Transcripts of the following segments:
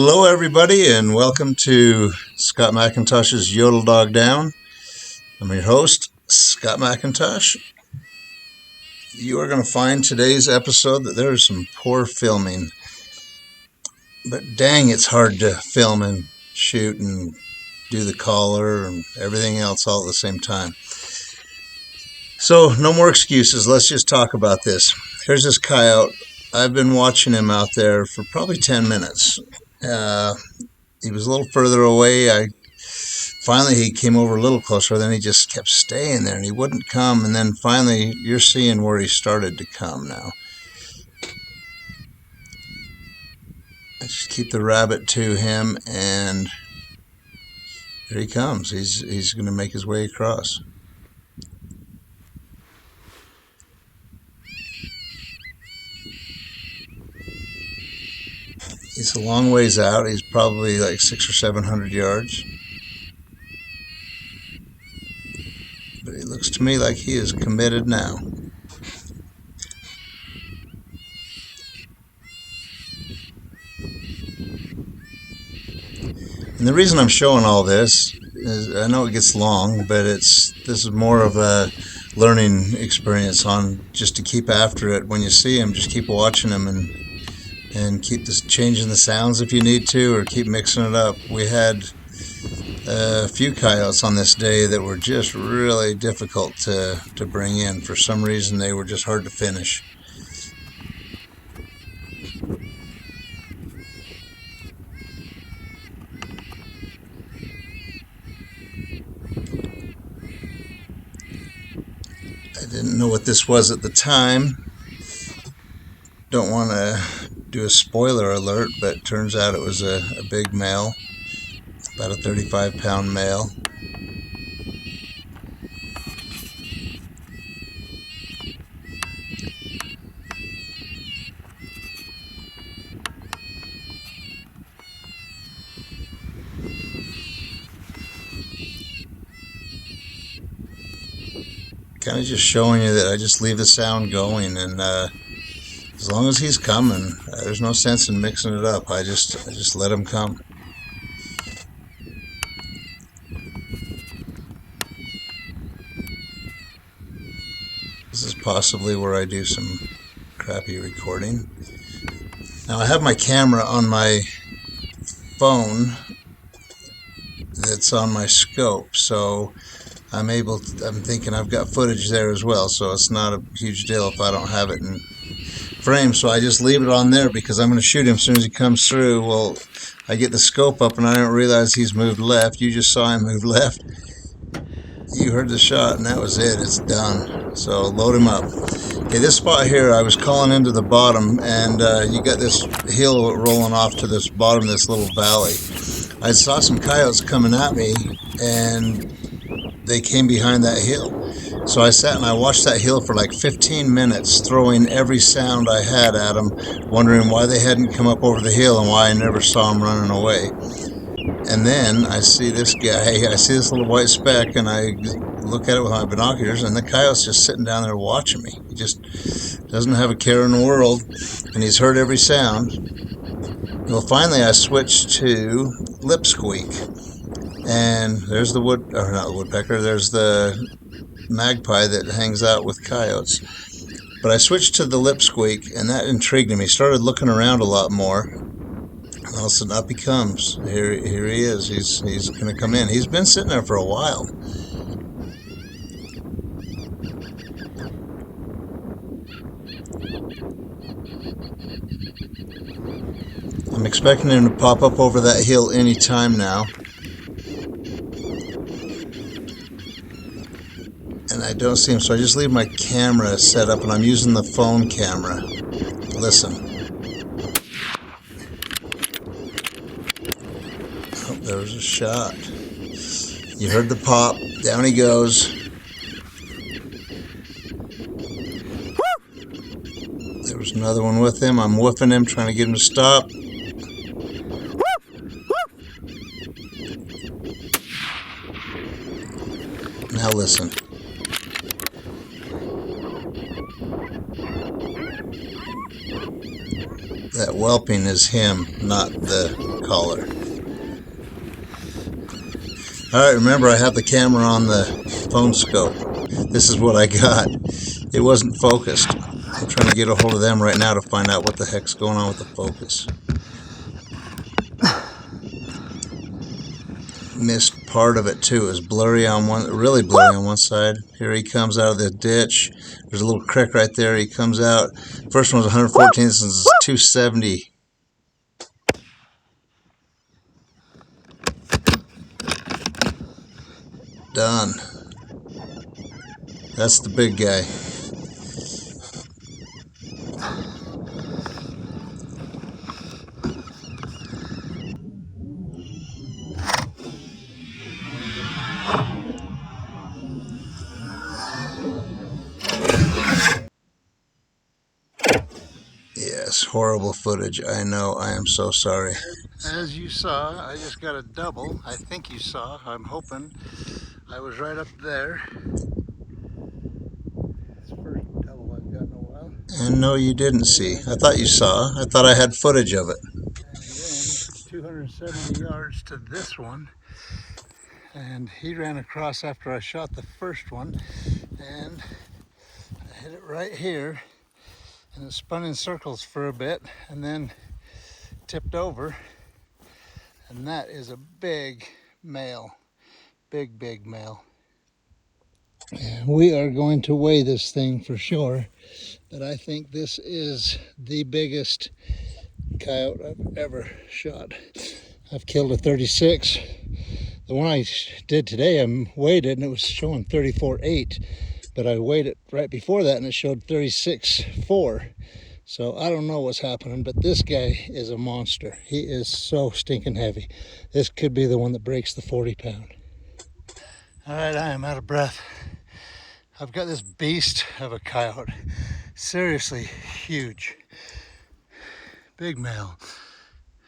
Hello, everybody, and welcome to Scott McIntosh's Yodel Dog Down. I'm your host, Scott McIntosh. You are going to find today's episode that there is some poor filming, but dang, it's hard to film and shoot and do the collar and everything else all at the same time. So, no more excuses. Let's just talk about this. Here's this coyote. I've been watching him out there for probably 10 minutes. He was a little further away. Finally he came over a little closer, then he just kept staying there and he wouldn't come, and then finally you're seeing where he started to come now. I just keep the rabbit to him, and here he comes. He's going to make his way across. He's a long ways out. He's probably like 600 or 700 yards. But it looks to me like he is committed now. And the reason I'm showing all this is, I know it gets long, but this is more of a learning experience on just to keep after it. When you see him, just keep watching him and keep changing the sounds if you need to, or keep mixing it up. We had a few coyotes on this day that were just really difficult to bring in. For some reason, they were just hard to finish. I didn't know what this was at the time. Don't want to do a spoiler alert, but it turns out it was a big male, about a 35-pound male. Kind of just showing you that I just leave the sound going, and as long as he's coming, there's no sense in mixing it up. I just let him come. This is possibly where I do some crappy recording. Now I have my camera on my phone that's on my scope, so I'm thinking I've got footage there as well, so it's not a huge deal if I don't have it in frame. So I just leave it on there because I'm going to shoot him as soon as he comes through. Well, I get the scope up and I don't realize he's moved left. You just saw him move left. You heard the shot and that was it. It's done. So load him up. Okay, this spot here, I was calling into the bottom, and you got this hill rolling off to this bottom of this little valley. I saw some coyotes coming at me, and they came behind that hill. So I sat and I watched that hill for like 15 minutes, throwing every sound I had at them, wondering why they hadn't come up over the hill and why I never saw them running away. And then I see this guy, I see this little white speck, and I look at it with my binoculars, and the coyote's just sitting down there watching me. He just doesn't have a care in the world, and he's heard every sound. Well, finally I switched to lip squeak. And there's the woodpecker, there's the magpie that hangs out with coyotes. But I switched to the lip squeak, and that intrigued him. He started looking around a lot more. And all of a sudden up he comes. Here he is. He's going to come in. He's been sitting there for a while. I'm expecting him to pop up over that hill any time now. And I don't see him, so I just leave my camera set up, and I'm using the phone camera. Listen. Oh, there was a shot. You heard the pop. Down he goes. There was another one with him. I'm woofing him, trying to get him to stop. Now listen. That whelping is him, not the collar. Alright, remember I have the camera on the phone scope. This is what I got. It wasn't focused. I'm trying to get a hold of them right now to find out what the heck's going on with the focus. Missed part of it too. It was blurry on one, really blurry on one side. Here he comes out of the ditch. There's a little creek right there. He comes out. First one was 114. This one's 270. Done. That's the big guy. Yes, horrible footage. I know. I am so sorry. As you saw, I just got a double. I think you saw. I'm hoping. I was right up there. It's the first double I've got in a while. And no, you didn't see. I thought you saw. I thought I had footage of it. And then 270 yards to this one. And he ran across after I shot the first one. And I hit it right here. And it spun in circles for a bit and then tipped over. And that is a big male. Big, big male. We are going to weigh this thing for sure, but I think this is the biggest coyote I've ever shot. I've killed a 36. The one I did today, I weighed it and it was showing 34.8, but I weighed it right before that and it showed 36.4. So I don't know what's happening, but this guy is a monster. He is so stinking heavy. This could be the one that breaks the 40 pound. All right, I am out of breath. I've got this beast of a coyote. Seriously huge. Big male.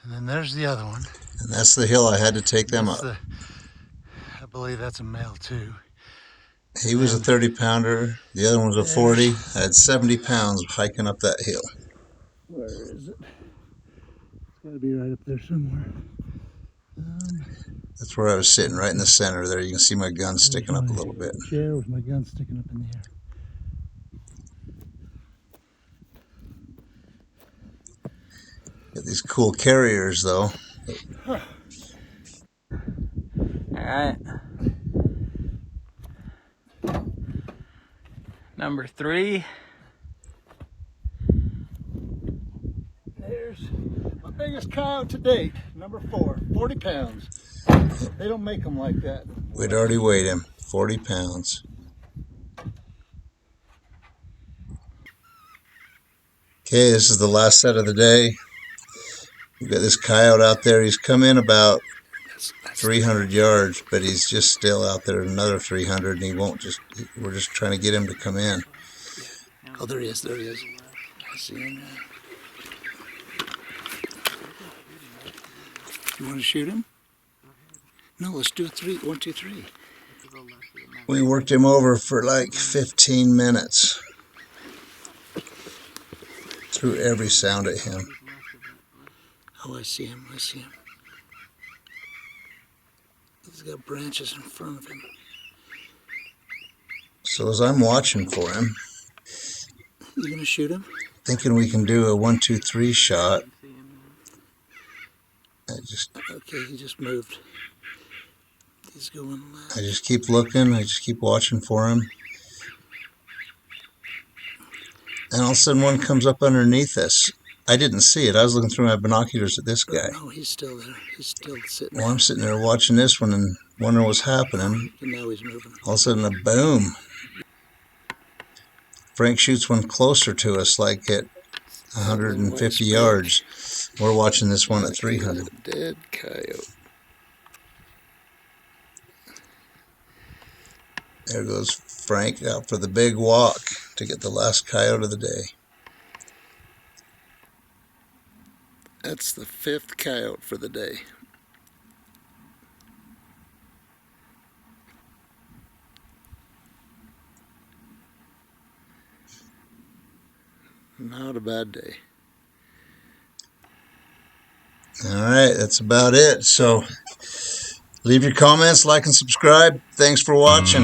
And then there's the other one. And that's the hill I had to take them up. I believe that's a male too. He was a 30 pounder. The other one was a 40. I had 70 pounds hiking up that hill. Where is it? It's got to be right up there somewhere. That's where I was sitting, right in the center there. You can see my gun sticking up a little bit. Chair with my gun sticking up in the air. Got these cool carriers though. All right. Number 3. There's my biggest coyote to date, number 4, 40 pounds. They don't make them like that. We'd already weighed him, 40 pounds. Okay, this is the last set of the day. We've got this coyote out there. He's come in about 300 yards, but he's just still out there another 300, and he won't just, we're just trying to get him to come in. Oh, there he is, there he is. I see him now. You want to shoot him? No, let's do a 3, 1, 2, 3. We worked him over for like 15 minutes. Threw every sound at him. Oh, I see him, I see him. He's got branches in front of him. So as I'm watching for him, You gonna shoot him? thinking we can do a 1, 2, 3 shot. Okay, he just moved. He's going left. I just keep looking. I just keep watching for him. And all of a sudden one comes up underneath us. I didn't see it. I was looking through my binoculars at this guy. No, he's still there. He's still sitting Well, there. I'm sitting there watching this one and wondering what's happening. And now he's moving. All of a sudden a boom. Frank shoots one closer to us, like at 150 yards. We're watching this one at 300. Dead coyote. There goes Frank out for the big walk to get the last coyote of the day. That's the 5th coyote for the day. Not a bad day. All right, that's about it. So leave your comments, like, and subscribe. Thanks for watching.